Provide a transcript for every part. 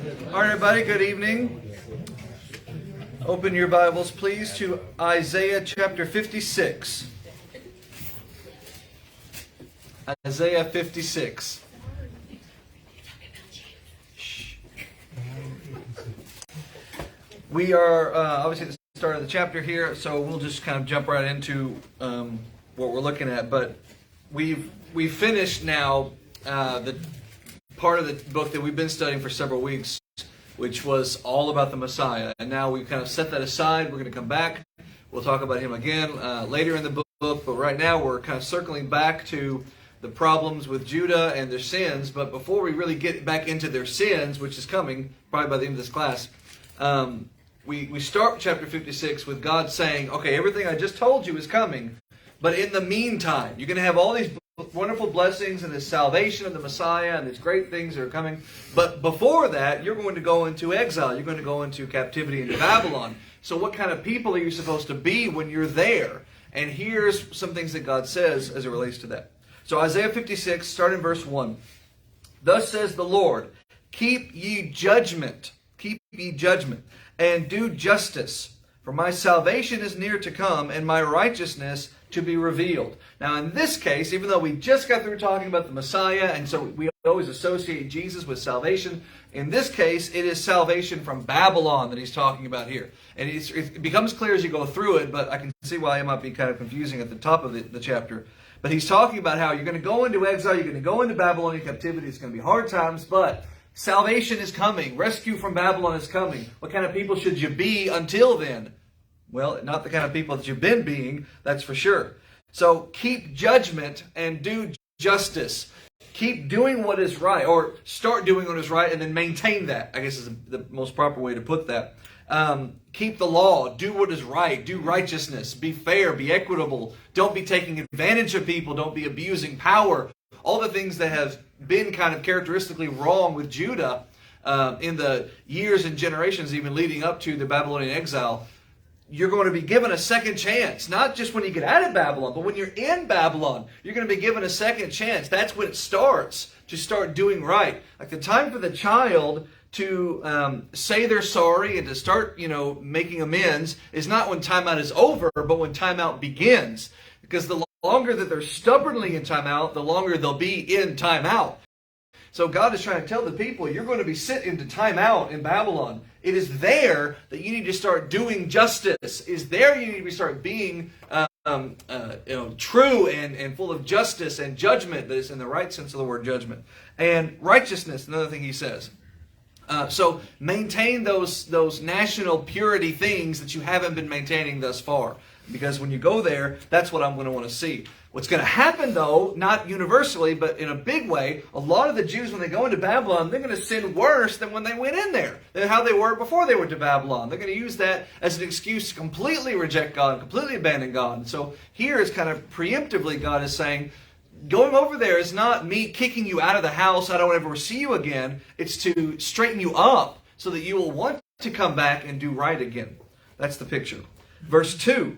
All right, everybody, good evening. Open your Bibles, please, to Isaiah chapter 56. Isaiah 56. We are obviously at the start of the chapter here, so we'll just kind of jump right into what we're looking at. But we've finished now the part of the book that we've been studying for several weeks, which was all about the Messiah. And now we've kind of set that aside. We're going to come back. We'll talk about him again later in the book. But right now we're kind of circling back to the problems with Judah and their sins. But before we really get back into their sins, which is coming probably by the end of this class, we start chapter 56 with God saying, okay, everything I just told you is coming. But in the meantime, you're going to have all these wonderful blessings and this salvation of the Messiah and these great things that are coming. But before that, you're going to go into exile. You're going to go into captivity into Babylon. So what kind of people are you supposed to be when you're there? And here's some things that God says as it relates to that. So Isaiah 56, start in verse 1. Thus says the Lord, keep ye judgment, and do justice. For my salvation is near to come, and my righteousness to be revealed. Now in this case, even though we just got through talking about the Messiah, and so we always associate Jesus with salvation, in this case it is salvation from Babylon that he's talking about here. And it becomes clear as you go through it, but I can see why it might be kind of confusing at the top of the chapter. But he's talking about how you're going to go into exile, you're going to go into Babylonian captivity, it's going to be hard times, but salvation is coming. Rescue from Babylon is coming. What kind of people should you be until then? Well, not the kind of people that you've been being, that's for sure. So keep judgment and do justice. Keep doing what is right, or start doing what is right and then maintain that, I guess is the most proper way to put that. Keep the law, do what is right, do righteousness, be fair, be equitable. Don't be taking advantage of people, don't be abusing power. All the things that have been kind of characteristically wrong with Judah in the years and generations even leading up to the Babylonian exile. You're going to be given a second chance. Not just when you get out of Babylon, but when you're in Babylon, you're going to be given a second chance. That's when it starts to start doing right. Like the time for the child to say they're sorry and to start, making amends is not when timeout is over, but when timeout begins. Because the longer that they're stubbornly in timeout, the longer they'll be in timeout. So God is trying to tell the people, you're going to be sent into timeout in Babylon. It is there that you need to start doing justice. It is there you need to start being true and full of justice and judgment. That is in the right sense of the word judgment. And righteousness, another thing he says. So maintain those national purity things that you haven't been maintaining thus far. Because when you go there, that's what I'm going to want to see. What's going to happen, though, not universally, but in a big way, a lot of the Jews, when they go into Babylon, they're going to sin worse than when they went in there, than how they were before they went to Babylon. They're going to use that as an excuse to completely reject God, completely abandon God. And so here is kind of preemptively God is saying, going over there is not me kicking you out of the house, I don't ever see you again. It's to straighten you up so that you will want to come back and do right again. That's the picture. Verse 2.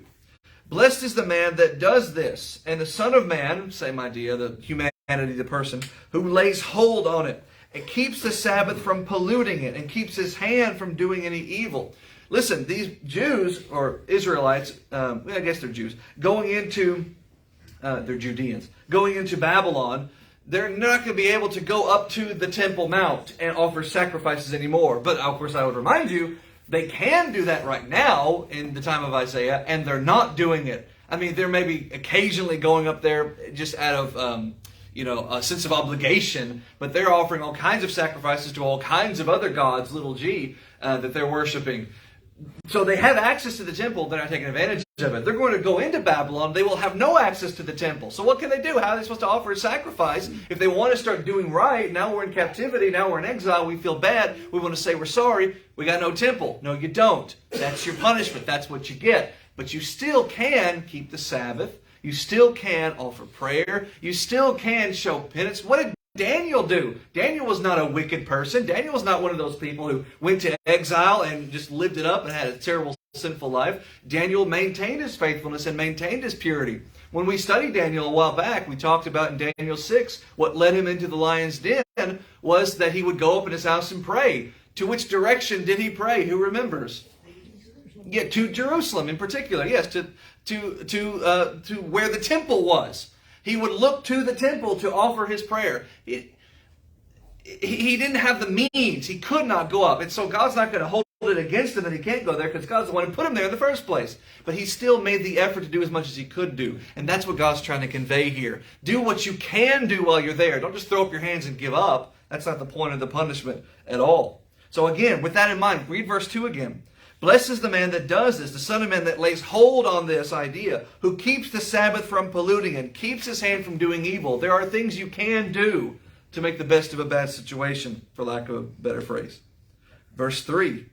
Blessed is the man that does this, and the Son of Man, same idea, the humanity, the person, who lays hold on it, and keeps the Sabbath from polluting it, and keeps his hand from doing any evil. Listen, these Jews, or Israelites, I guess they're Jews, they're Judeans, going into Babylon, they're not going to be able to go up to the Temple Mount and offer sacrifices anymore. But, of course, I would remind you, they can do that right now in the time of Isaiah, and they're not doing it. I mean, they're maybe occasionally going up there just out of, a sense of obligation, but they're offering all kinds of sacrifices to all kinds of other gods, little g, that they're worshiping. So they have access to the temple. They're not taking advantage of it. They're going to go into Babylon. They will have no access to the temple. So what can they do? How are they supposed to offer a sacrifice? If they want to start doing right, now we're in captivity, now we're in exile, we feel bad, we want to say we're sorry, we got no temple. No, you don't. That's your punishment. That's what you get. But you still can keep the Sabbath. You still can offer prayer. You still can show penance. What did Daniel do? Daniel was not a wicked person. Daniel was not one of those people who went to exile and just lived it up and had a terrible, sinful life. Daniel maintained his faithfulness and maintained his purity. When we studied Daniel a while back, we talked about in Daniel 6, what led him into the lion's den was that he would go up in his house and pray. To which direction did he pray? Who remembers? Yeah, to Jerusalem in particular. Yes, to where the temple was. He would look to the temple to offer his prayer. He didn't have the means. He could not go up. And so God's not going to hold it against him that he can't go there, because God's the one who put him there in the first place. But he still made the effort to do as much as he could do. And that's what God's trying to convey here. Do what you can do while you're there. Don't just throw up your hands and give up. That's not the point of the punishment at all. So again, with that in mind, read verse 2 again. Blessed is the man that does this, the son of man that lays hold on this idea, who keeps the Sabbath from polluting and keeps his hand from doing evil. There are things you can do to make the best of a bad situation, for lack of a better phrase. Verse 3.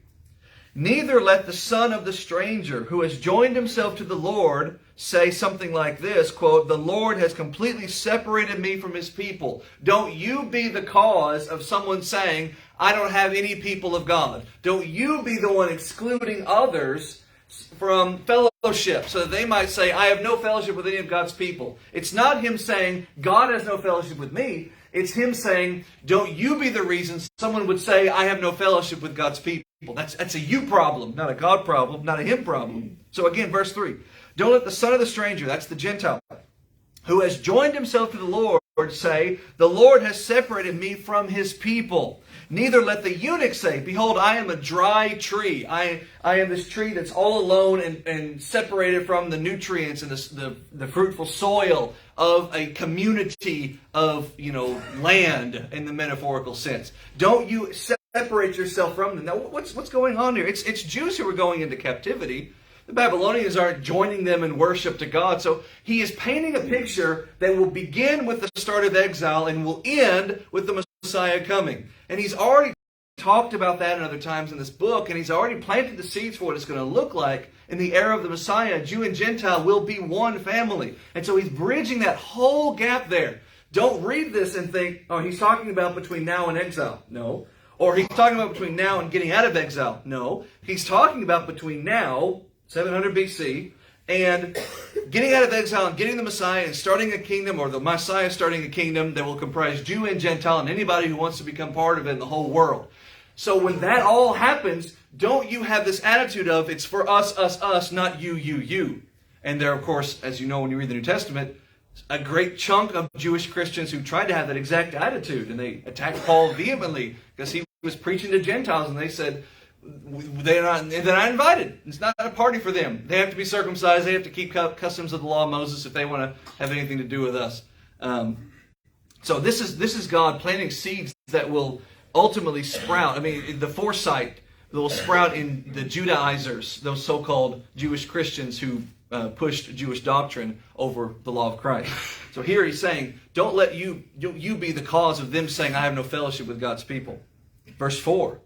Neither let the son of the stranger who has joined himself to the Lord say something like this, quote, the Lord has completely separated me from his people. Don't you be the cause of someone saying, I don't have any people of God. Don't you be the one excluding others from fellowship, so that they might say, I have no fellowship with any of God's people. It's not him saying, God has no fellowship with me. It's him saying, don't you be the reason someone would say, I have no fellowship with God's people. That's a you problem, not a God problem, not a him problem. So again, verse 3. Don't let the son of the stranger, that's the Gentile, who has joined himself to the Lord, say, the Lord has separated me from his people. Neither let the eunuch say, behold, I am a dry tree. I am this tree that's all alone and separated from the nutrients and the fruitful soil of a community of, land in the metaphorical sense. Don't you separate yourself from them. Now, what's going on here? It's Jews who are going into captivity. The Babylonians aren't joining them in worship to God. So he is painting a picture that will begin with the start of exile and will end with the Messiah coming. And he's already talked about that in other times in this book, and he's already planted the seeds for what it's going to look like in the era of the Messiah. Jew and Gentile will be one family. And so he's bridging that whole gap there. Don't read this and think, oh, he's talking about between now and exile. No. Or he's talking about between now and getting out of exile. No. He's talking about between now, 700 BC, and getting out of exile and getting the Messiah and starting a kingdom, or the Messiah starting a kingdom that will comprise Jew and Gentile and anybody who wants to become part of it in the whole world. So when that all happens, don't you have this attitude of it's for us, not you. And there, of course, as you know when you read the New Testament, a great chunk of Jewish Christians who tried to have that exact attitude, and they attacked Paul vehemently because he was preaching to Gentiles, and they said, they're not invited. It's not a party for them. They have to be circumcised. They have to keep customs of the law of Moses if they want to have anything to do with us. So this is God planting seeds that will ultimately sprout. I mean, the foresight that will sprout in the Judaizers, those so-called Jewish Christians who pushed Jewish doctrine over the law of Christ. So here he's saying, don't let you be the cause of them saying, I have no fellowship with God's people. Verse 4.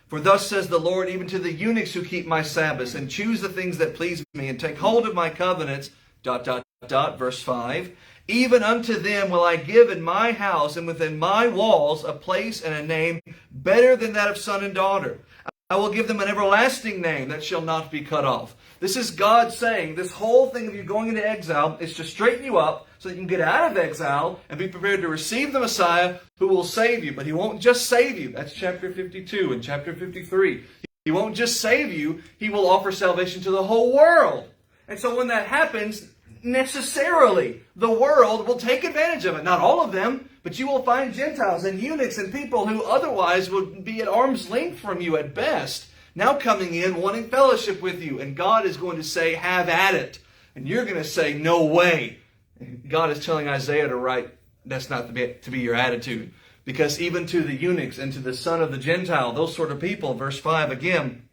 For thus says the Lord, even to the eunuchs who keep my Sabbaths, and choose the things that please me, and take hold of my covenants, ... Verse 5. Even unto them will I give in my house and within my walls a place and a name better than that of son and daughter. I will give them an everlasting name that shall not be cut off. This is God saying, this whole thing of you going into exile is to straighten you up so that you can get out of exile and be prepared to receive the Messiah who will save you. But he won't just save you. That's chapter 52 and chapter 53. He won't just save you. He will offer salvation to the whole world. And so when that happens, necessarily the world will take advantage of it. Not all of them, but you will find Gentiles and eunuchs and people who otherwise would be at arm's length from you at best, now coming in wanting fellowship with you. And God is going to say, have at it. And you're going to say, no way. And God is telling Isaiah to write, that's not to be your attitude. Because even to the eunuchs and to the son of the Gentile, those sort of people, verse 5 again,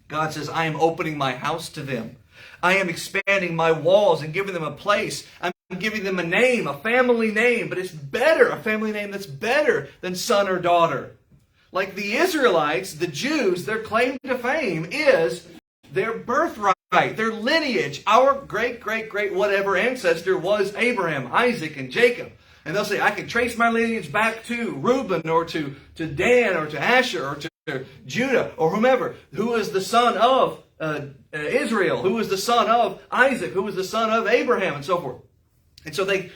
God says, I am opening my house to them. I am expanding my walls and giving them a place. I'm giving them a name, a family name, but it's better, a family name that's better than son or daughter. Like the Israelites, the Jews, their claim to fame is their birthright, their lineage. Our great whatever ancestor was Abraham, Isaac, and Jacob. And they'll say, I can trace my lineage back to Reuben or to Dan or to Asher or to Judah or whomever, who is the son of Israel, who was the son of Isaac, who was the son of Abraham, and so forth. And so they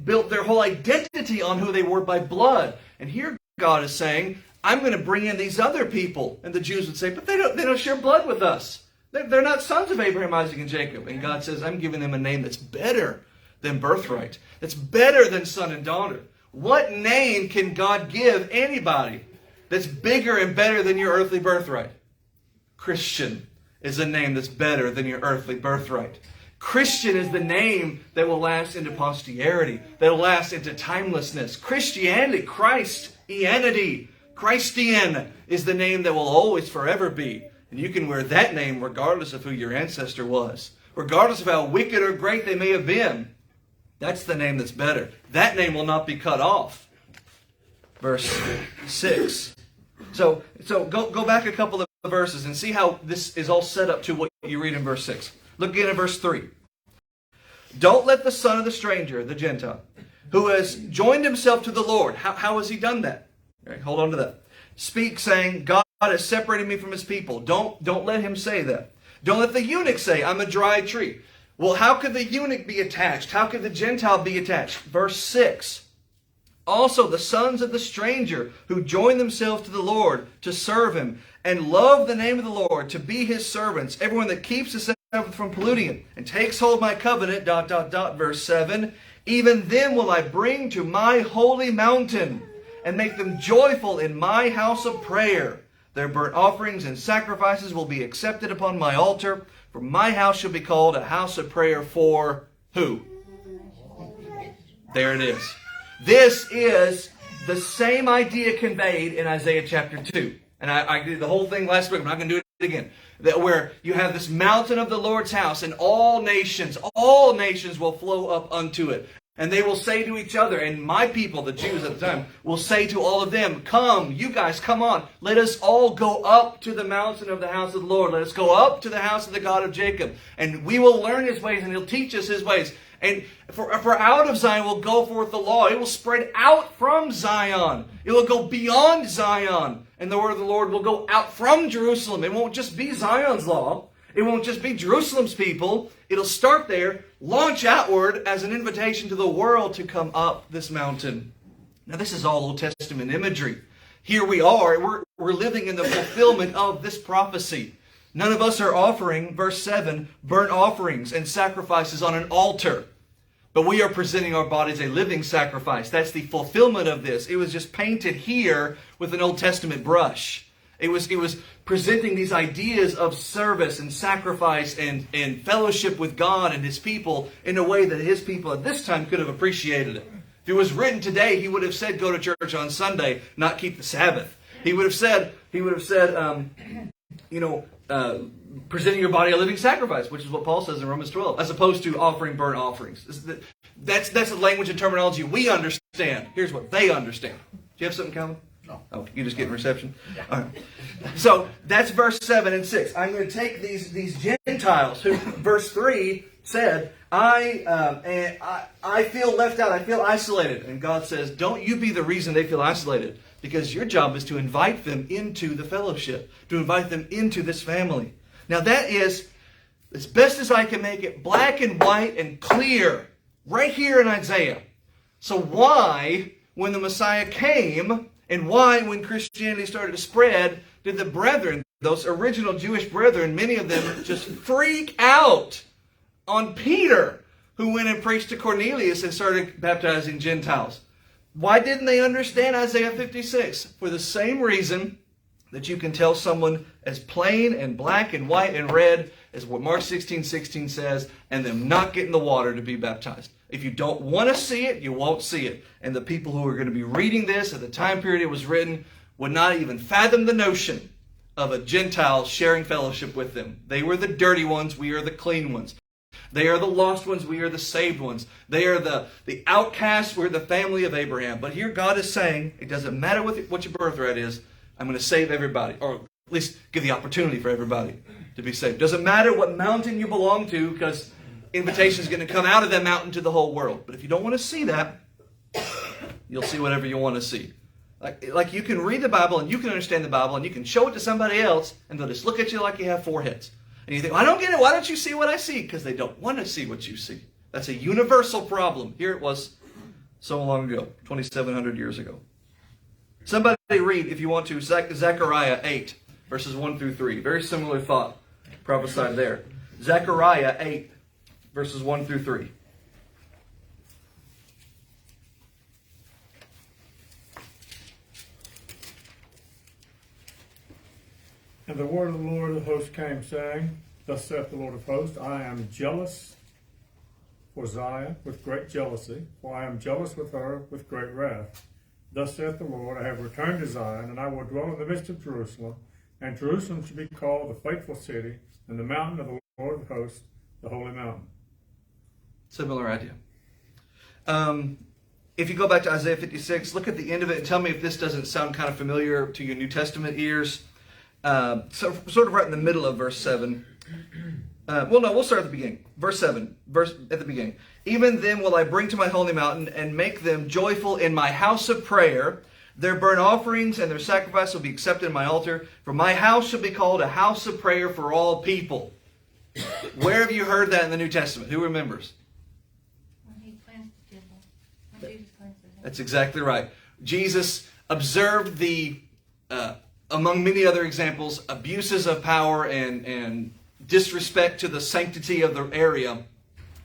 built their whole identity on who they were by blood. And here God is saying, I'm going to bring in these other people. And the Jews would say, but they don't share blood with us. They're not sons of Abraham, Isaac, and Jacob. And God says, I'm giving them a name that's better than birthright. That's better than son and daughter. What name can God give anybody that's bigger and better than your earthly birthright? Christian is a name that's better than your earthly birthright. Christian is the name that will last into posterity, that will last into timelessness. Christianity, Christianity, Christian is the name that will always forever be. And you can wear that name regardless of who your ancestor was. Regardless of how wicked or great they may have been. That's the name that's better. That name will not be cut off. Verse 6. So go back a couple of verses and see how this is all set up to what you read in verse 6. Look again at verse 3. Don't let the son of the stranger, the Gentile, who has joined himself to the Lord. How has he done that? Right, hold on to that. Speak saying, God has separated me from his people. Don't let him say that. Don't let the eunuch say, I'm a dry tree. Well, how could the eunuch be attached? How could the Gentile be attached? Verse 6. Also the sons of the stranger who join themselves to the Lord to serve him and love the name of the Lord to be his servants. Everyone that keeps the Sabbath from polluting it and takes hold of my covenant, verse 7. Even them will I bring to my holy mountain and make them joyful in my house of prayer. Their burnt offerings and sacrifices will be accepted upon my altar. For my house shall be called a house of prayer for who? There it is. This is the same idea conveyed in Isaiah chapter 2. And I did the whole thing last week. I'm not going to do it again. Where you have this mountain of the Lord's house, and all nations will flow up unto it. And they will say to each other, and my people, the Jews at the time, will say to all of them, come, you guys, come on. Let us all go up to the mountain of the house of the Lord. Let us go up to the house of the God of Jacob. And we will learn his ways, and he'll teach us his ways. And for out of Zion will go forth the law. It will spread out from Zion. It will go beyond Zion. And the word of the Lord will go out from Jerusalem. It won't just be Zion's law. It won't just be Jerusalem's people. It'll start there, launch outward as an invitation to the world to come up this mountain. Now this is all Old Testament imagery. Here we are. We're living in the fulfillment of this prophecy. None of us are offering, verse 7, burnt offerings and sacrifices on an altar. But we are presenting our bodies a living sacrifice. That's the fulfillment of this. It was just painted here with an Old Testament brush. It was presenting these ideas of service and sacrifice and fellowship with God and his people in a way that his people at this time could have appreciated it. If it was written today, he would have said, go to church on Sunday, not keep the Sabbath. He would have said, presenting your body a living sacrifice, which is what Paul says in Romans 12, as opposed to offering burnt offerings. That's the language and terminology we understand. Here's what they understand. Do you have something, Calvin? No. Oh, you just getting reception? Yeah. All right. So that's verse 7 and 6. I'm going to take these Gentiles who, verse 3 said, I feel left out. I feel isolated. And God says, don't you be the reason they feel isolated. Because your job is to invite them into the fellowship, to invite them into this family. Now that is, as best as I can make it, black and white and clear, right here in Isaiah. So why, when the Messiah came, and why, when Christianity started to spread, did the brethren, those original Jewish brethren, many of them just freak out on Peter, who went and preached to Cornelius and started baptizing Gentiles? Why didn't they understand Isaiah 56? For the same reason that you can tell someone as plain and black and white and red as what Mark 16:16 says, and them not get in the water to be baptized. If you don't want to see it, you won't see it. And the people who are going to be reading this at the time period it was written would not even fathom the notion of a Gentile sharing fellowship with them. They were the dirty ones, we are the clean ones. They are the lost ones, we are the saved ones. They are the outcasts, we're the family of Abraham. But here God is saying, it doesn't matter what your birthright is, I'm going to save everybody. Or at least give the opportunity for everybody to be saved. Doesn't matter what mountain you belong to, because invitation is going to come out of that mountain to the whole world. But if you don't want to see that, you'll see whatever you want to see. Like you can read the Bible and you can understand the Bible and you can show it to somebody else and they'll just look at you like you have four heads. And you think, well, I don't get it. Why don't you see what I see? Because they don't want to see what you see. That's a universal problem. Here it was so long ago, 2,700 years ago. Somebody read, if you want to, Zechariah 8, verses 1 through 3. Very similar thought prophesied there. Zechariah 8, verses 1 through 3. And the word of the Lord of hosts came, saying, Thus saith the Lord of hosts, I am jealous for Zion with great jealousy, for I am jealous with her with great wrath. Thus saith the Lord, I have returned to Zion, and I will dwell in the midst of Jerusalem, and Jerusalem shall be called the faithful city, and the mountain of the Lord of hosts, the holy mountain. Similar idea. If you go back to Isaiah 56, look at the end of it and tell me if this doesn't sound kind of familiar to your New Testament ears. So sort of right in the middle of verse 7. We'll start at the beginning. Verse 7, at the beginning. Even then will I bring to my holy mountain and make them joyful in my house of prayer. Their burnt offerings and their sacrifice will be accepted in my altar. For my house shall be called a house of prayer for all people. Where have you heard that in the New Testament? Who remembers? When he cleansed the temple. When Jesus cleansed the temple. That's exactly right. Jesus observed the, among many other examples, abuses of power and disrespect to the sanctity of the area.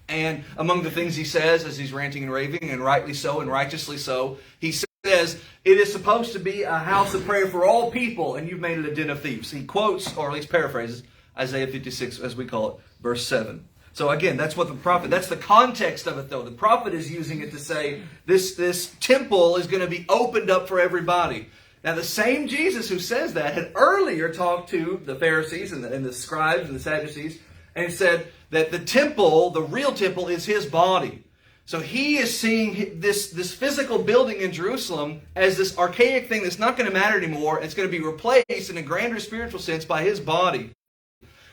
And among the things he says as he's ranting and raving, and rightly so and righteously so, he says, it is supposed to be a house of prayer for all people, and you've made it a den of thieves. He quotes, or at least paraphrases, Isaiah 56, as we call it, verse 7. So again, that's what the prophet, that's the context of it though. The prophet is using it to say, this temple is going to be opened up for everybody. Now, the same Jesus who says that had earlier talked to the Pharisees and the scribes and the Sadducees and said that the temple, the real temple, is his body. So he is seeing this physical building in Jerusalem as this archaic thing that's not going to matter anymore. It's going to be replaced in a grander spiritual sense by his body,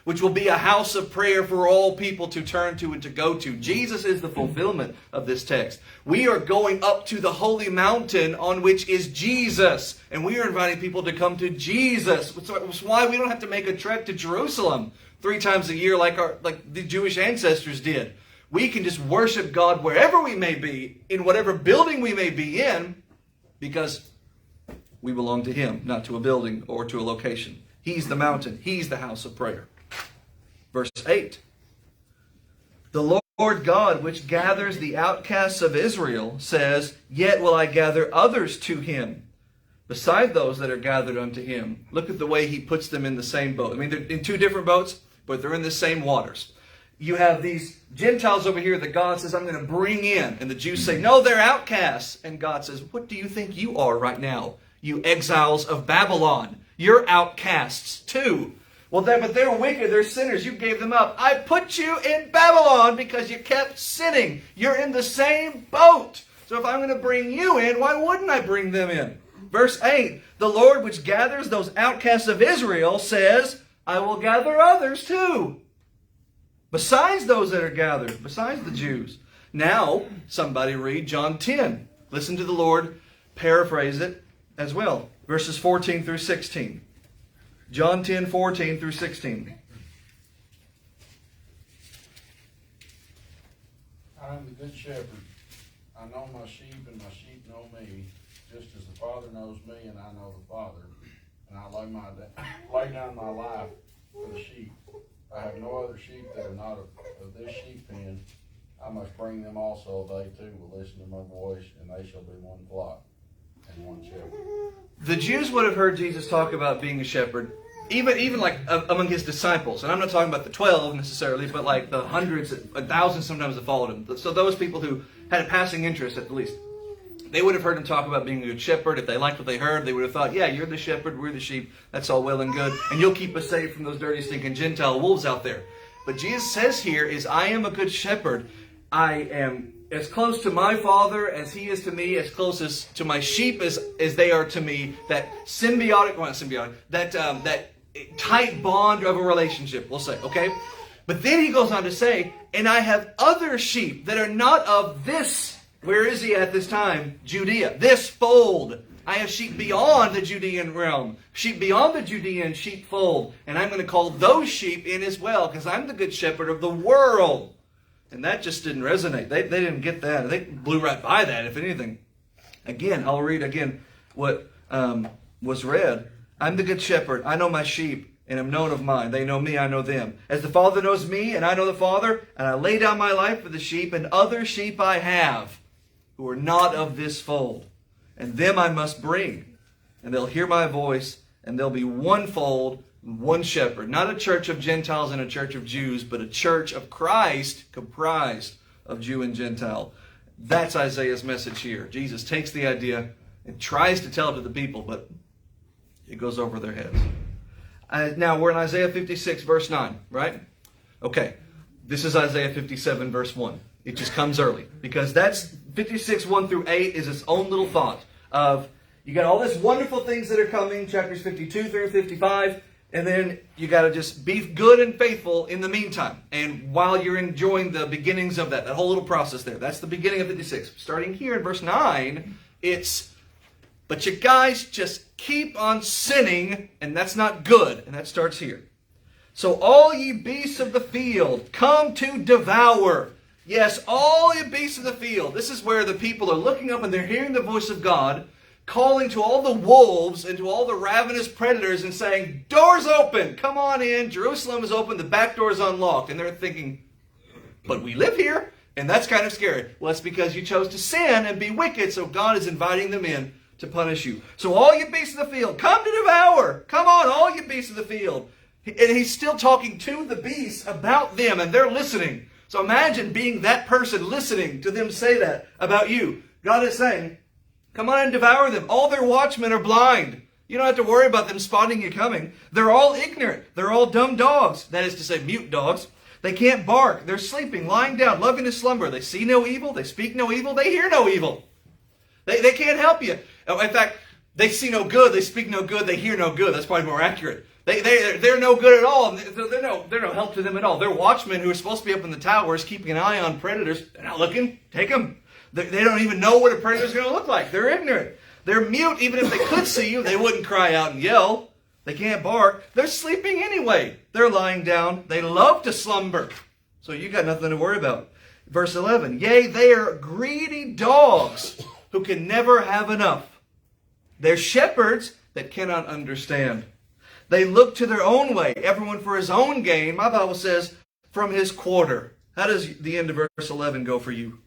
which will be a house of prayer for all people to turn to and to go to. Jesus is the fulfillment of this text. We are going up to the holy mountain on which is Jesus. And we are inviting people to come to Jesus. That's why we don't have to make a trek to Jerusalem 3 times a year like the Jewish ancestors did. We can just worship God wherever we may be, in whatever building we may be in, because we belong to him, not to a building or to a location. He's the mountain. He's the house of prayer. Verse 8. The Lord God, which gathers the outcasts of Israel, says, Yet will I gather others to him, beside those that are gathered unto him. Look at the way he puts them in the same boat. I mean, they're in 2 different boats, but they're in the same waters. You have these Gentiles over here that God says, I'm going to bring in. And the Jews say, no, they're outcasts. And God says, what do you think you are right now, you exiles of Babylon? You're outcasts too. Well, but they're wicked. They're sinners. You gave them up. I put you in Babylon because you kept sinning. You're in the same boat. So if I'm going to bring you in, why wouldn't I bring them in? Verse 8, the Lord which gathers those outcasts of Israel says, I will gather others too, besides those that are gathered, besides the Jews. Now, somebody read John 10. Listen to the Lord paraphrase it as well. Verses 14 through 16. John 10, 14 through 16. I am the good shepherd. I know my sheep, and my sheep know me, just as the Father knows me, and I know the Father. And I lay down my life for the sheep. I have no other sheep that are not of this sheep pen. I must bring them also. They too will listen to my voice, and they shall be one flock and one shepherd. The Jews would have heard Jesus talk about being a shepherd, even like among his disciples. And I'm not talking about the 12 necessarily, but like the hundreds, thousands sometimes that followed him. So those people who had a passing interest at the least. They would have heard him talk about being a good shepherd. If they liked what they heard, they would have thought, yeah, you're the shepherd, we're the sheep. That's all well and good. And you'll keep us safe from those dirty, stinking Gentile wolves out there. But Jesus says here is, I am a good shepherd. I am as close to my Father as he is to me, as close as to my sheep as they are to me. That that tight bond of a relationship, we'll say, okay? But then he goes on to say, and I have other sheep that are not of this. Where is he at this time? Judea. This fold. I have sheep beyond the Judean realm. Sheep beyond the Judean sheepfold. And I'm going to call those sheep in as well, because I'm the good shepherd of the world. And that just didn't resonate. They didn't get that. They blew right by that, if anything. Again, I'll read again what was read. I'm the good shepherd. I know my sheep, and am known of mine. They know me, I know them. As the Father knows me, and I know the Father, and I lay down my life for the sheep, and other sheep I have, who are not of this fold. And them I must bring, and they'll hear my voice, and there'll be one fold, one shepherd. Not a church of Gentiles and a church of Jews, but a church of Christ comprised of Jew and Gentile. That's Isaiah's message here. Jesus takes the idea and tries to tell it to the people, but it goes over their heads. Now, we're in Isaiah 56, verse 9, right? Okay, this is Isaiah 57, verse 1. It just comes early, because that's 56, 1 through 8 is its own little thought of, you got all these wonderful things that are coming, chapters 52 through 55, and then you got to just be good and faithful in the meantime. And while you're enjoying the beginnings of that whole little process there, that's the beginning of 56. Starting here in verse 9, it's, but you guys just keep on sinning, and that's not good. And that starts here. So all ye beasts of the field, come to devour. Yes, all ye beasts of the field. This is where the people are looking up and they're hearing the voice of God, calling to all the wolves and to all the ravenous predators and saying, doors open, come on in, Jerusalem is open, the back door is unlocked. And they're thinking, but we live here, and that's kind of scary. Well, that's because you chose to sin and be wicked, so God is inviting them in to punish you. So all you beasts of the field, come to devour. Come on, all you beasts of the field. And he's still talking to the beasts about them, and they're listening. So imagine being that person listening to them say that about you. God is saying, come on and devour them. All their watchmen are blind. You don't have to worry about them spotting you coming. They're all ignorant. They're all dumb dogs. That is to say, mute dogs. They can't bark. They're sleeping, lying down, loving to slumber. They see no evil. They speak no evil. They hear no evil. They can't help you. In fact, they see no good. They speak no good. They hear no good. That's probably more accurate. They're no good at all. They're no help to them at all. They're watchmen who are supposed to be up in the towers keeping an eye on predators. They're not looking. Take them. They don't even know what a predator's going to look like. They're ignorant. They're mute. Even if they could see you, they wouldn't cry out and yell. They can't bark. They're sleeping anyway. They're lying down. They love to slumber. So you got nothing to worry about. Verse 11. Yea, they are greedy dogs who can never have enough. They're shepherds that cannot understand. They look to their own way, everyone for his own gain. My Bible says, from his quarter. How does the end of verse 11 go for you?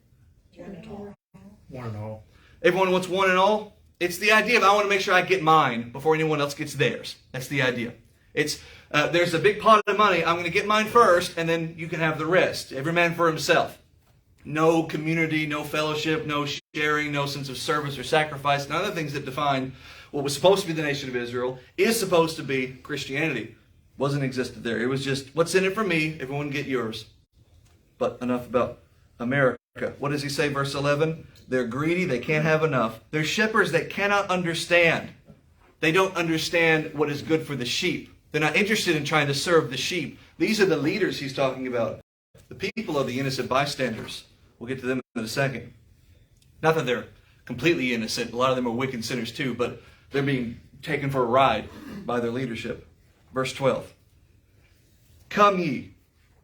One and all. Everyone wants one and all? It's the idea of I want to make sure I get mine before anyone else gets theirs. That's the idea. It's there's a big pot of money. I'm going to get mine first, and then you can have the rest. Every man for himself. No community, no fellowship, no sharing, no sense of service or sacrifice. None of the things that define what was supposed to be the nation of Israel is supposed to be Christianity. Wasn't existed there. It was just, what's in it for me? Everyone get yours. But enough about America. What does he say, verse 11? They're greedy. They can't have enough. They're shepherds that cannot understand. They don't understand what is good for the sheep. They're not interested in trying to serve the sheep. These are the leaders he's talking about. The people are the innocent bystanders. We'll get to them in a second. Not that they're completely innocent. A lot of them are wicked sinners too, but they're being taken for a ride by their leadership. Verse 12. Come ye,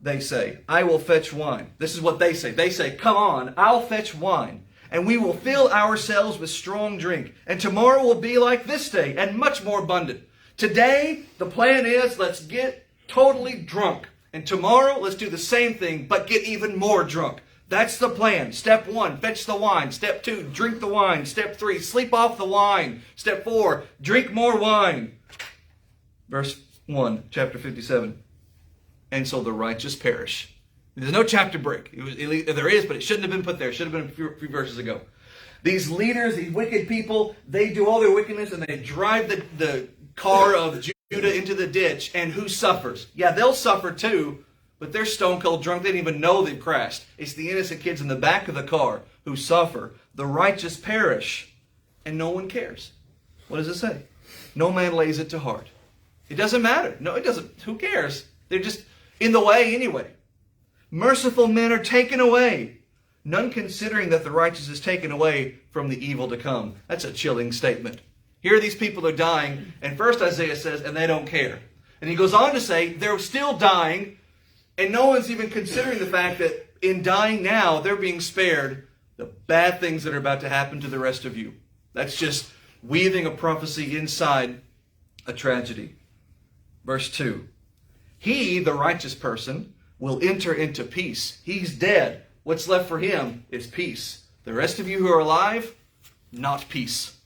they say, I will fetch wine. This is what they say. They say, come on, I'll fetch wine, and we will fill ourselves with strong drink. And tomorrow will be like this day, and much more abundant. Today, the plan is, let's get totally drunk. And tomorrow, let's do the same thing, but get even more drunk. That's the plan. Step 1, fetch the wine. Step 2, drink the wine. Step 3, sleep off the wine. Step 4, drink more wine. Verse 1, chapter 57. And so the righteous perish. There's no chapter break. There is, but it shouldn't have been put there. It should have been a few verses ago. These leaders, these wicked people, they do all their wickedness and they drive the car of Judah into the ditch. And who suffers? Yeah, they'll suffer too. But they're stone cold drunk. They didn't even know they've crashed. It's the innocent kids in the back of the car who suffer. The righteous perish, and no one cares. What does it say? No man lays it to heart. It doesn't matter. No, it doesn't. Who cares? They're just in the way anyway. Merciful men are taken away, none considering that the righteous is taken away from the evil to come. That's a chilling statement. Here these people are dying, and first Isaiah says, and they don't care. And he goes on to say, they're still dying, and no one's even considering the fact that in dying now, they're being spared the bad things that are about to happen to the rest of you. That's just, weaving a prophecy inside a tragedy. Verse 2. He, the righteous person, will enter into peace. He's dead. What's left for him is peace. The rest of you who are alive, not peace.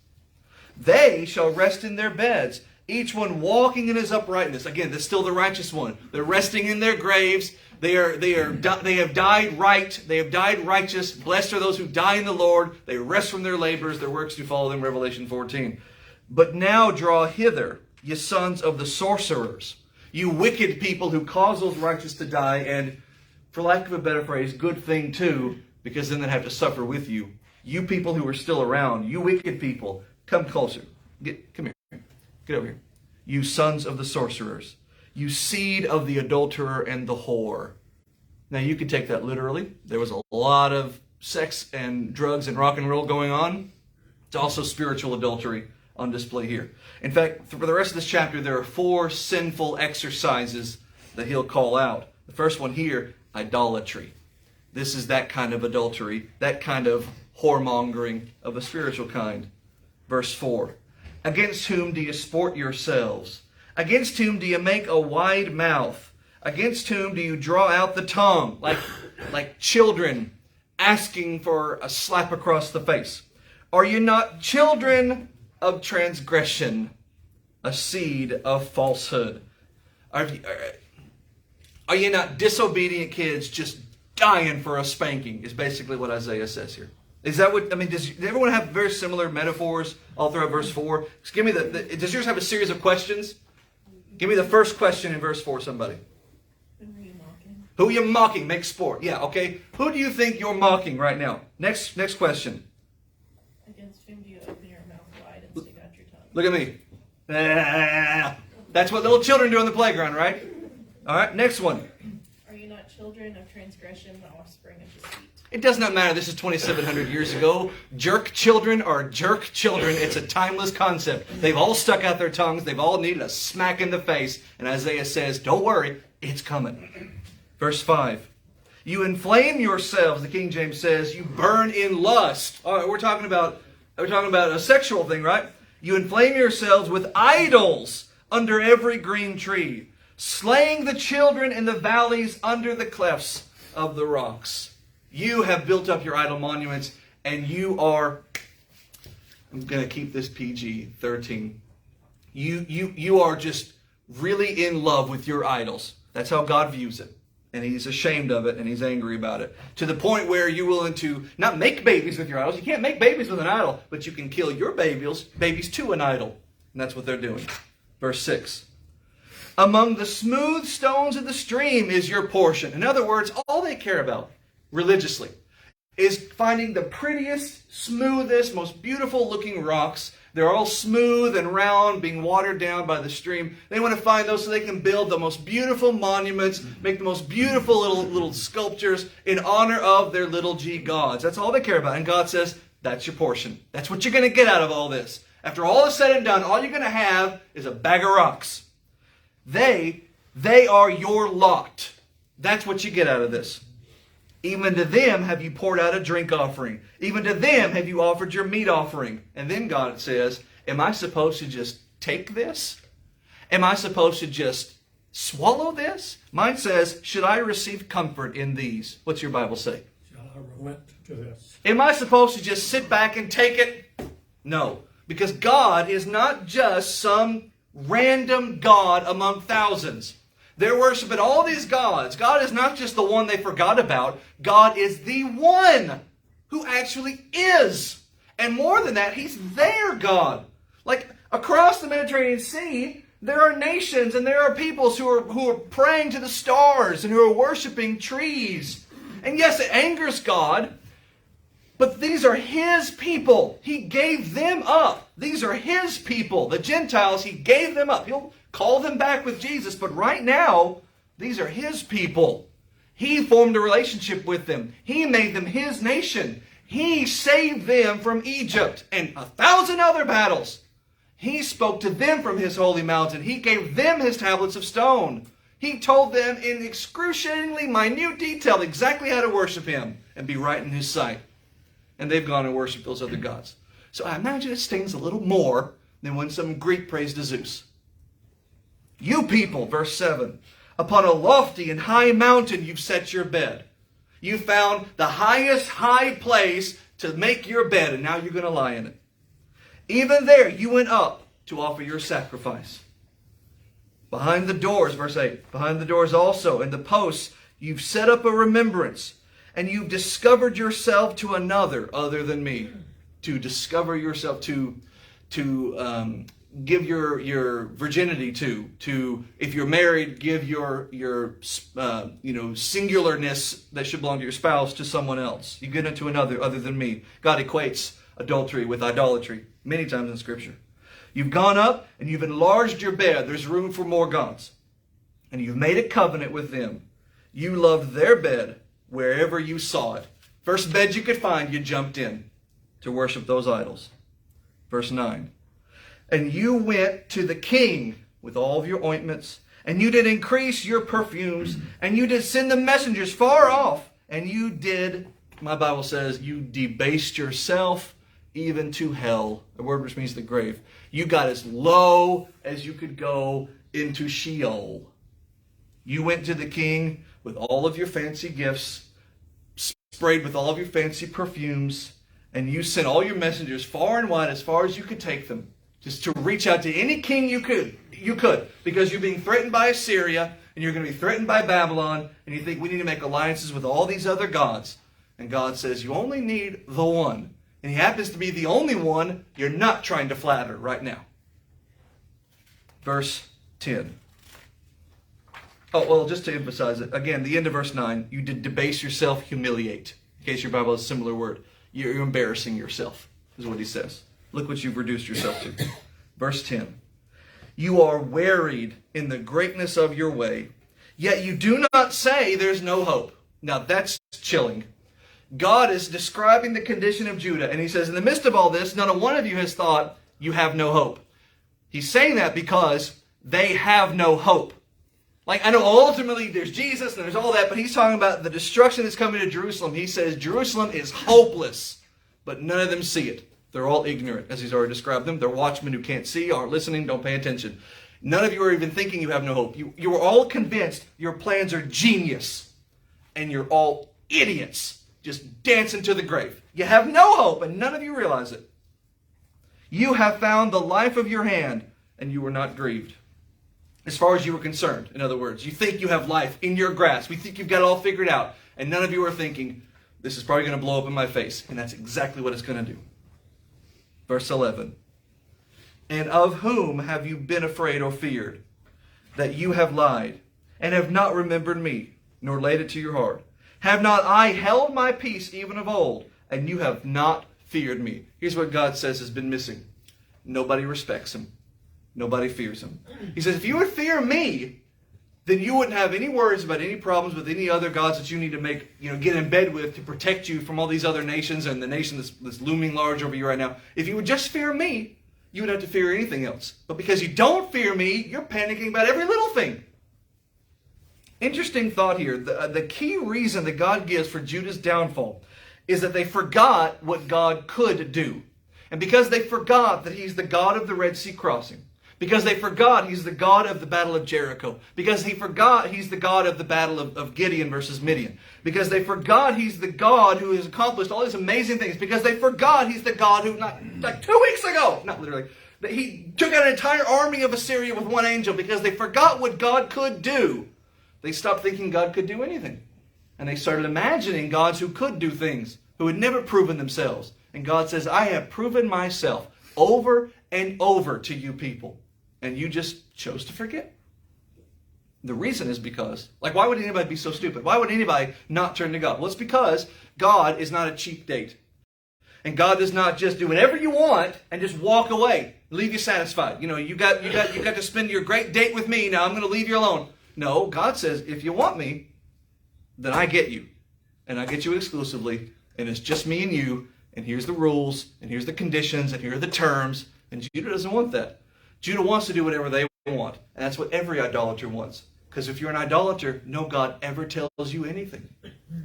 They shall rest in their beds, each one walking in his uprightness. Again, that's still the righteous one. They're resting in their graves. They have died right. They have died righteous. Blessed are those who die in the Lord. They rest from their labors. Their works do follow them. Revelation 14. But now draw hither, ye sons of the sorcerers, you wicked people who cause those righteous to die, and, for lack of a better phrase, good thing too, because then they have to suffer with you. You people who are still around, you wicked people, come closer. Come here. Get over here. You sons of the sorcerers, you seed of the adulterer and the whore. Now you could take that literally. There was a lot of sex and drugs and rock and roll going on. It's also spiritual adultery on display here. In fact, for the rest of this chapter, there are 4 sinful exercises that he'll call out. The first one here, idolatry. This is that kind of adultery, that kind of whoremongering of a spiritual kind. Verse 4. Against whom do you sport yourselves? Against whom do you make a wide mouth? Against whom do you draw out the tongue? Like children asking for a slap across the face. Are you not children of transgression, a seed of falsehood? Are you not disobedient kids just dying for a spanking, is basically what Isaiah says here. Is that what, I mean, does everyone have very similar metaphors all throughout verse 4? Just give me does yours have a series of questions? Give me the first question in verse 4, somebody. Who are you mocking? Who are you mocking? Make sport. Yeah, okay. Who do you think you're mocking right now? Next question. Against whom do you open your mouth wide and stick out your tongue? Look at me. That's what little children do on the playground, right? All right, next one. Are you not children of transgression, the offspring of deceit? It does not matter. This is 2,700 years ago. Jerk children are jerk children. It's a timeless concept. They've all stuck out their tongues. They've all needed a smack in the face. And Isaiah says, don't worry, it's coming. Verse 5. You inflame yourselves, the King James says, you burn in lust. All right, we're talking about a sexual thing, right? You inflame yourselves with idols under every green tree, slaying the children in the valleys under the clefts of the rocks. You have built up your idol monuments, and you are, I'm going to keep this PG-13. You are just really in love with your idols. That's how God views it. And he's ashamed of it, and he's angry about it. To the point where you're willing to not make babies with your idols. You can't make babies with an idol, but you can kill your babies to an idol. And that's what they're doing. Verse 6. Among the smooth stones of the stream is your portion. In other words, all they care about religiously is finding the prettiest, smoothest, most beautiful looking rocks. They're all smooth and round, being watered down by the stream. They want to find those so they can build the most beautiful monuments, make the most beautiful little sculptures in honor of their little g gods. That's all they care about. And God says, that's your portion. That's what you're going to get out of all this. After all is said and done, all you're going to have is a bag of rocks. They are your lot. That's what you get out of this. Even to them have you poured out a drink offering. Even to them have you offered your meat offering. And then God says, am I supposed to just take this? Am I supposed to just swallow this? Mine says, should I receive comfort in these? What's your Bible say? Shall I relent to this? Am I supposed to just sit back and take it? No. Because God is not just some random God among thousands. They're worshiping all these gods. God is not just the one they forgot about. God is the one who actually is. And more than that, He's their God. Like across the Mediterranean Sea, there are nations and there are peoples who are praying to the stars and who are worshiping trees. And yes, it angers God, but these are His people. He gave them up. These are His people. The Gentiles, He gave them up. He'll call them back with Jesus, but right now, these are His people. He formed a relationship with them. He made them His nation. He saved them from Egypt and 1,000 other battles. He spoke to them from His holy mountain. He gave them His tablets of stone. He told them in excruciatingly minute detail exactly how to worship Him and be right in His sight. And they've gone and worshiped those other gods. So I imagine it stings a little more than when some Greek prays to Zeus. You people, verse 7, upon a lofty and high mountain you've set your bed. You found the highest high place to make your bed, and now you're going to lie in it. Even there you went up to offer your sacrifice. Behind the doors, verse 8, behind the doors also, and the posts, you've set up a remembrance, and you've discovered yourself to another other than me. To discover yourself, to give your virginity to if you're married, give your singularness that should belong to your spouse to someone else. You give it to another other than me. God equates adultery with idolatry many times in Scripture. You've gone up and you've enlarged your bed. There's room for more gods. And you've made a covenant with them. You loved their bed wherever you saw it. First bed you could find, you jumped in to worship those idols. Verse 9. And you went to the king with all of your ointments, and you did increase your perfumes, and you did send the messengers far off, and you did, my Bible says, you debased yourself even to hell, a word which means the grave. You got as low as you could go into Sheol. You went to the king with all of your fancy gifts, sprayed with all of your fancy perfumes, and you sent all your messengers far and wide as far as you could take them, just to reach out to any king you could, because you're being threatened by Assyria, and you're going to be threatened by Babylon, and you think we need to make alliances with all these other gods. And God says you only need the one. And he happens to be the only one you're not trying to flatter right now. Verse 10. Oh, well, just to emphasize it, again, the end of verse 9, you did debase yourself, humiliate. In case your Bible has a similar word. You're embarrassing yourself, is what he says. Look what you've reduced yourself to. Verse 10. You are wearied in the greatness of your way, yet you do not say there's no hope. Now that's chilling. God is describing the condition of Judah, and he says, in the midst of all this, not a one of you has thought you have no hope. He's saying that because they have no hope. Like, I know ultimately there's Jesus and there's all that, but he's talking about the destruction that's coming to Jerusalem. He says Jerusalem is hopeless, but none of them see it. They're all ignorant, as he's already described them. They're watchmen who can't see, aren't listening, don't pay attention. None of you are even thinking you have no hope. You are all convinced your plans are genius, and you're all idiots, just dancing to the grave. You have no hope, and none of you realize it. You have found the life of your hand, and you were not grieved. As far as you were concerned, in other words, you think you have life in your grasp. We think you've got it all figured out, and none of you are thinking, this is probably going to blow up in my face, and that's exactly what it's going to do. Verse 11. And of whom have you been afraid or feared, that you have lied, and have not remembered me, nor laid it to your heart? Have not I held my peace even of old, and you have not feared me? Here's what God says has been missing. Nobody respects him. Nobody fears him. He says, if you would fear me, then you wouldn't have any worries about any problems with any other gods that you need to get in bed with to protect you from all these other nations and the nation that's looming large over you right now. If you would just fear me, you wouldn't have to fear anything else. But because you don't fear me, you're panicking about every little thing. Interesting thought here. The key reason that God gives for Judah's downfall is that they forgot what God could do. And because they forgot that he's the God of the Red Sea crossing, because they forgot he's the God of the Battle of Jericho, because he forgot he's the God of the Battle of Gideon versus Midian, because they forgot he's the God who has accomplished all these amazing things, because they forgot he's the God who, like 2 weeks ago, not literally, he took out an entire army of Assyria with one angel. Because they forgot what God could do, they stopped thinking God could do anything. And they started imagining gods who could do things, who had never proven themselves. And God says, I have proven myself over and over to you people. And you just chose to forget. The reason is because, why would anybody be so stupid? Why would anybody not turn to God? Well, it's because God is not a cheap date. And God does not just do whatever you want and just walk away, leave you satisfied. You got to spend your great date with me. Now I'm going to leave you alone. No, God says, if you want me, then I get you. And I get you exclusively. And it's just me and you. And here's the rules. And here's the conditions. And here are the terms. And Judah doesn't want that. Judah wants to do whatever they want. And that's what every idolater wants. Because if you're an idolater, no God ever tells you anything.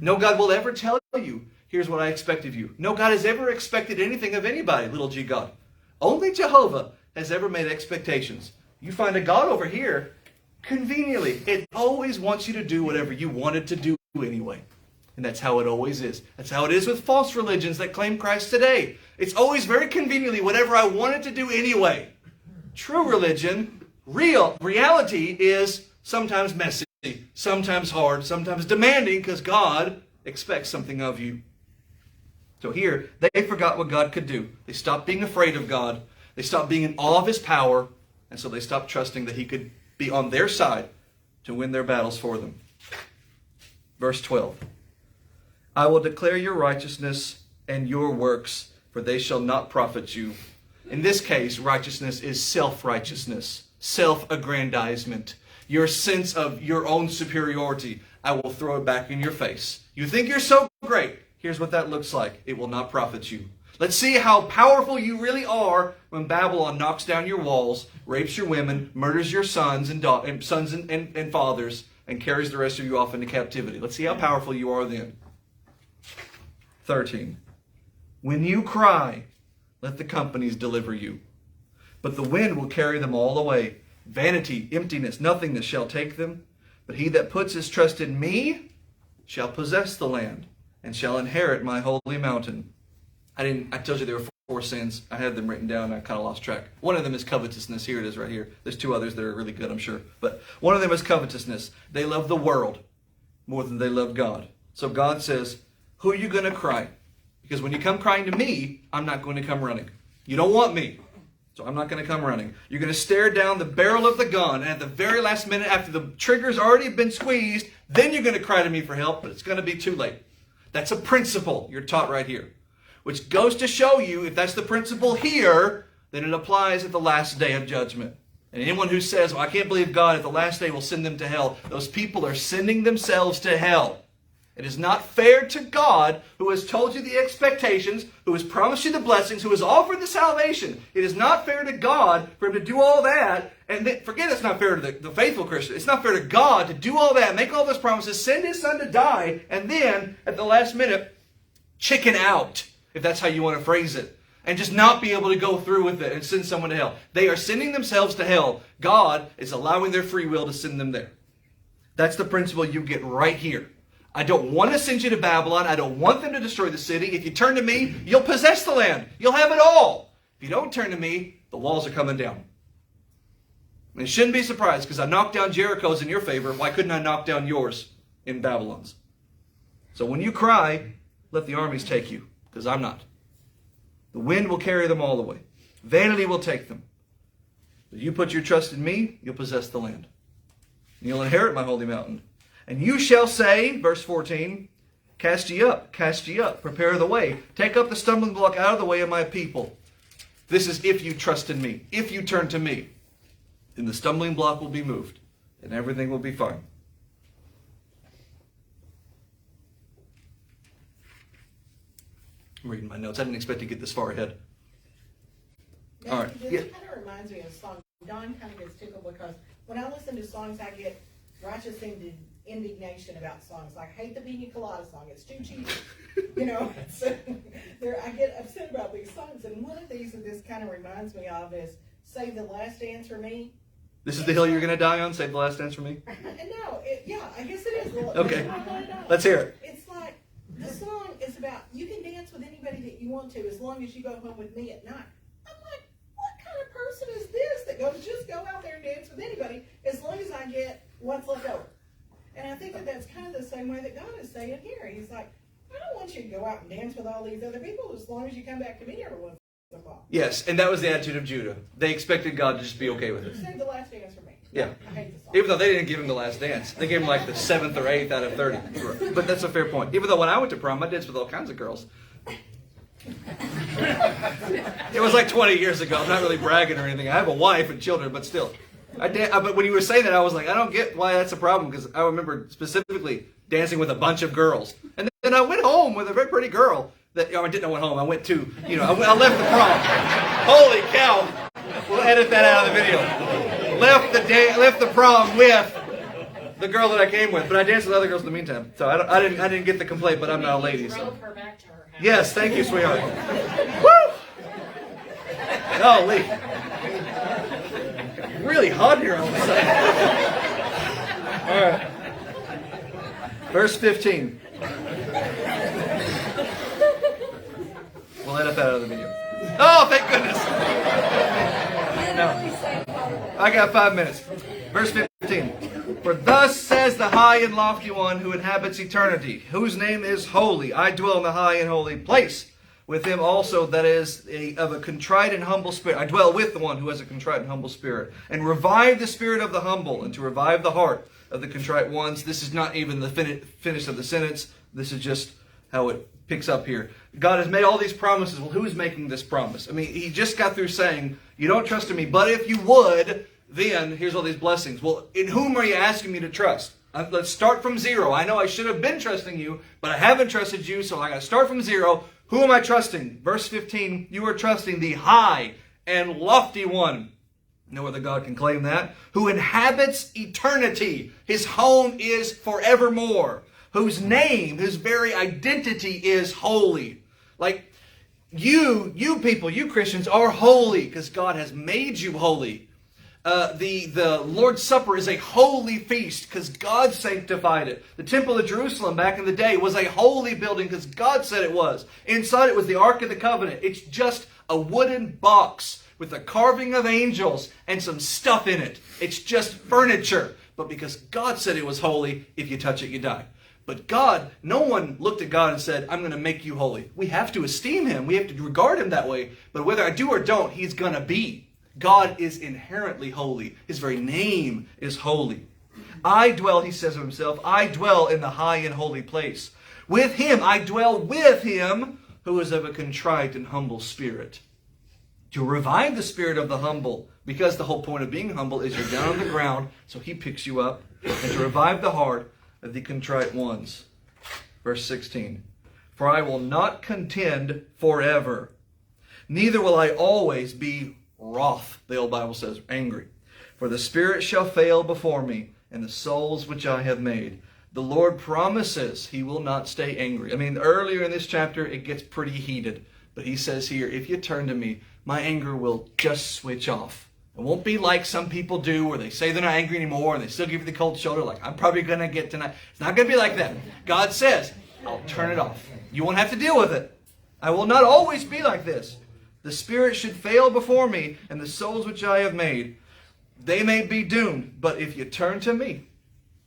No God will ever tell you here's what I expect of you. No God has ever expected anything of anybody, little g God. Only Jehovah has ever made expectations. You find a God over here, conveniently, it always wants you to do whatever you wanted to do anyway. And that's how it always is. That's how it is with false religions that claim Christ today. It's always very conveniently whatever I wanted to do anyway. True religion, reality is sometimes messy, sometimes hard, sometimes demanding, because God expects something of you. So here, they forgot what God could do. They stopped being afraid of God. They stopped being in awe of His power. And so they stopped trusting that He could be on their side to win their battles for them. Verse 12. I will declare your righteousness and your works, for they shall not profit you. In this case, righteousness is self-righteousness, self-aggrandizement, your sense of your own superiority. I will throw it back in your face. You think you're so great. Here's what that looks like. It will not profit you. Let's see how powerful you really are when Babylon knocks down your walls, rapes your women, murders your sons and fathers, and carries the rest of you off into captivity. Let's see how powerful you are then. 13. When you cry, let the companies deliver you. But the wind will carry them all away. Vanity, emptiness, nothingness shall take them. But he that puts his trust in me shall possess the land and shall inherit my holy mountain. I told you there were 4 sins. I had them written down. I kind of lost track. One of them is covetousness. Here it is right here. There's 2 others that are really good, I'm sure. But one of them is covetousness. They love the world more than they love God. So God says, who are you going to cry? Because when you come crying to me, I'm not going to come running. You don't want me, so I'm not going to come running. You're going to stare down the barrel of the gun, and at the very last minute, after the trigger's already been squeezed, then you're going to cry to me for help, but it's going to be too late. That's a principle you're taught right here, which goes to show you, if that's the principle here, then it applies at the last day of judgment. And anyone who says, well, I can't believe God at the last day will send them to hell, those people are sending themselves to hell. It is not fair to God, who has told you the expectations, who has promised you the blessings, who has offered the salvation. It is not fair to God for Him to do all that. And then, forget it's not fair to the faithful Christian. It's not fair to God to do all that, make all those promises, send His Son to die, and then, at the last minute, chicken out, if that's how you want to phrase it, and just not be able to go through with it and send someone to hell. They are sending themselves to hell. God is allowing their free will to send them there. That's the principle you get right here. I don't want to send you to Babylon. I don't want them to destroy the city. If you turn to me, you'll possess the land. You'll have it all. If you don't turn to me, the walls are coming down. And you shouldn't be surprised, because I knocked down Jericho's in your favor. Why couldn't I knock down yours in Babylon's? So when you cry, let the armies take you, because I'm not. The wind will carry them all away. Vanity will take them. But you put your trust in me, you'll possess the land. And you'll inherit my holy mountain. And you shall say, verse 14, cast ye up, prepare the way. Take up the stumbling block out of the way of my people. This is if you trust in me. If you turn to me, then the stumbling block will be moved, and everything will be fine. I'm reading my notes. I didn't expect to get this far ahead. Now, All right. This Yeah. kind of reminds me of a song. Don kind of gets tickled because when I listen to songs, I get righteous indignation about songs. Like, I hate the Pina Colada song. It's too cheesy. So I get upset about these songs. And one of these that this kind of reminds me of is Save the Last Dance for Me. This is the hill you're going to die on? Save the last dance for me? No, I guess it is. Okay. Let's hear it. It's like, the song is about, you can dance with anybody that you want to as long as you go home with me at night. I'm like, what kind of person is this that just go out there and dance with anybody as long as I get what's left over? And I think that that's kind of the same way that God is saying here. He's like, I don't want you to go out and dance with all these other people as long as you come back to me every once in a while. Yes, and that was the attitude of Judah. They expected God to just be okay with it. Save the last dance for me. Yeah. I hate the song. Even though they didn't give him the last dance. They gave him like the 7th or 8th out of 30. But that's a fair point. Even though when I went to prom, I danced with all kinds of girls. It was like 20 years ago. I'm not really bragging or anything. I have a wife and children, but still. But when you were saying that, I was like, I don't get why that's a problem, because I remember specifically dancing with a bunch of girls. And then I went home with a very pretty girl. I didn't went home. I went to, I left the prom. Holy cow. We'll edit that out of the video. Left the prom with the girl that I came with, but I danced with other girls in the meantime. So I didn't get the complaint, but I'm not a lady. So. Her back to her house. Yes, thank you, sweetheart. Woo! Golly. Really hot here all of a sudden. All right. Verse 15. We'll edit that out of the video. Oh, thank goodness. No. I got 5 minutes. Verse 15. For thus says the high and lofty one who inhabits eternity, whose name is holy. I dwell in the high and holy place. With him also that is of a contrite and humble spirit. I dwell with the one who has a contrite and humble spirit. And revive the spirit of the humble, and to revive the heart of the contrite ones. This is not even the finish of the sentence. This is just how it picks up here. God has made all these promises. Well, who is making this promise? I mean, he just got through saying, you don't trust in me, but if you would, then here's all these blessings. Well, in whom are you asking me to trust? Let's start from zero. I know I should have been trusting you, but I haven't trusted you, so I got to start from zero. Who am I trusting? Verse 15, you are trusting the high and lofty one. No other God can claim that. Who inhabits eternity. His home is forevermore. Whose name, his very identity is holy. Like you people, you Christians are holy because God has made you holy. The Lord's Supper is a holy feast because God sanctified it. The Temple of Jerusalem back in the day was a holy building because God said it was. Inside it was the Ark of the Covenant. It's just a wooden box with a carving of angels and some stuff in it. It's just furniture. But because God said it was holy, if you touch it, you die. But God, no one looked at God and said, I'm going to make you holy. We have to esteem him. We have to regard him that way. But whether I do or don't, he's going to be. God is inherently holy. His very name is holy. I dwell, he says of himself, I dwell in the high and holy place. With him, I dwell with him who is of a contrite and humble spirit. To revive the spirit of the humble, because the whole point of being humble is you're down on the ground, so he picks you up. And to revive the heart of the contrite ones. Verse 16. For I will not contend forever, neither will I always be wroth, the old Bible says, angry. For the spirit shall fail before me, and the souls which I have made. The Lord promises he will not stay angry. I mean, earlier in this chapter, it gets pretty heated. But he says here, if you turn to me, my anger will just switch off. It won't be like some people do, where they say they're not angry anymore, and they still give you the cold shoulder, like, I'm probably going to get tonight. It's not going to be like that. God says, I'll turn it off. You won't have to deal with it. I will not always be like this. The spirit should fail before me, and the souls which I have made, they may be doomed. But if you turn to me,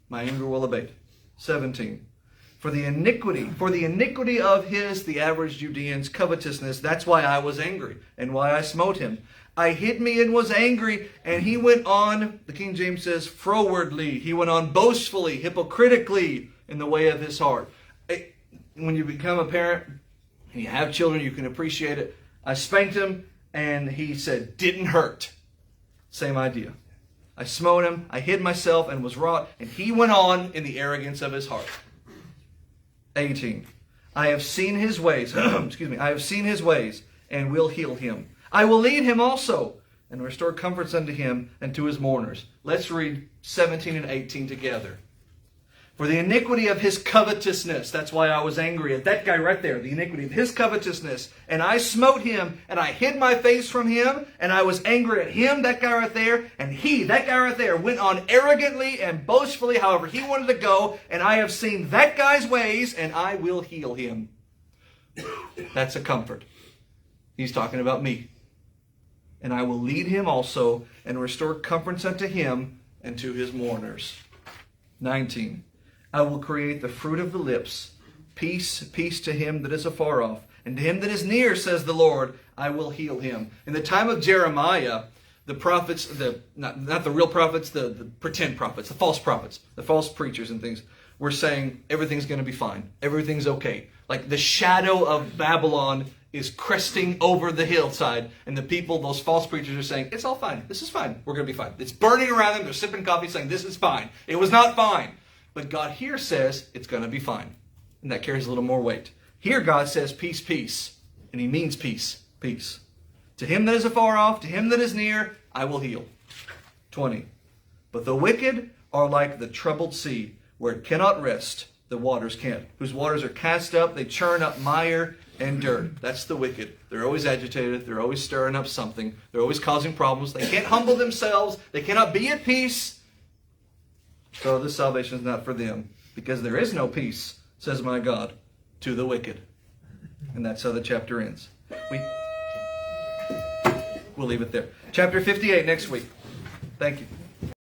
my anger will abate. 17. For the iniquity of his, the average Judean's covetousness, that's why I was angry, and why I smote him. I hid me and was angry, and he went on, the King James says, frowardly. He went on boastfully, hypocritically, in the way of his heart. When you become a parent, and you have children, you can appreciate it. I spanked him, and he said, didn't hurt. Same idea. I smote him, I hid myself, and was wrought, and he went on in the arrogance of his heart. 18. I have seen his ways, I have seen his ways, and will heal him. I will lead him also, and restore comforts unto him and to his mourners. Let's read 17 and 18 together. For the iniquity of his covetousness, that's why I was angry at that guy right there, the iniquity of his covetousness, and I smote him, and I hid my face from him, and I was angry at him, that guy right there, and he, that guy right there, went on arrogantly and boastfully, however he wanted to go, and I have seen that guy's ways, and I will heal him. That's a comfort. He's talking about me. And I will lead him also, and restore comforts unto him and to his mourners. 19. I will create the fruit of the lips. Peace, peace to him that is afar off. And to him that is near, says the Lord, I will heal him. In the time of Jeremiah, the prophets, not the real prophets, the pretend prophets, the false preachers and things, were saying everything's going to be fine. Everything's okay. Like the shadow of Babylon is cresting over the hillside, and the people, those false preachers, are saying, it's all fine. This is fine. We're going to be fine. It's burning around them. They're sipping coffee saying, this is fine. It was not fine. But God here says, it's going to be fine. And that carries a little more weight. Here God says, peace, peace. And he means peace, peace. To him that is afar off, to him that is near, I will heal. 20. But the wicked are like the troubled sea, where it cannot rest, the waters can't. Whose waters are cast up, they churn up mire and dirt. That's the wicked. They're always agitated. They're always stirring up something. They're always causing problems. They can't humble themselves. They cannot be at peace. So this salvation is not for them, because there is no peace, says my God, to the wicked. And that's how the chapter ends. We'll leave it there. Chapter 58 next week. Thank you.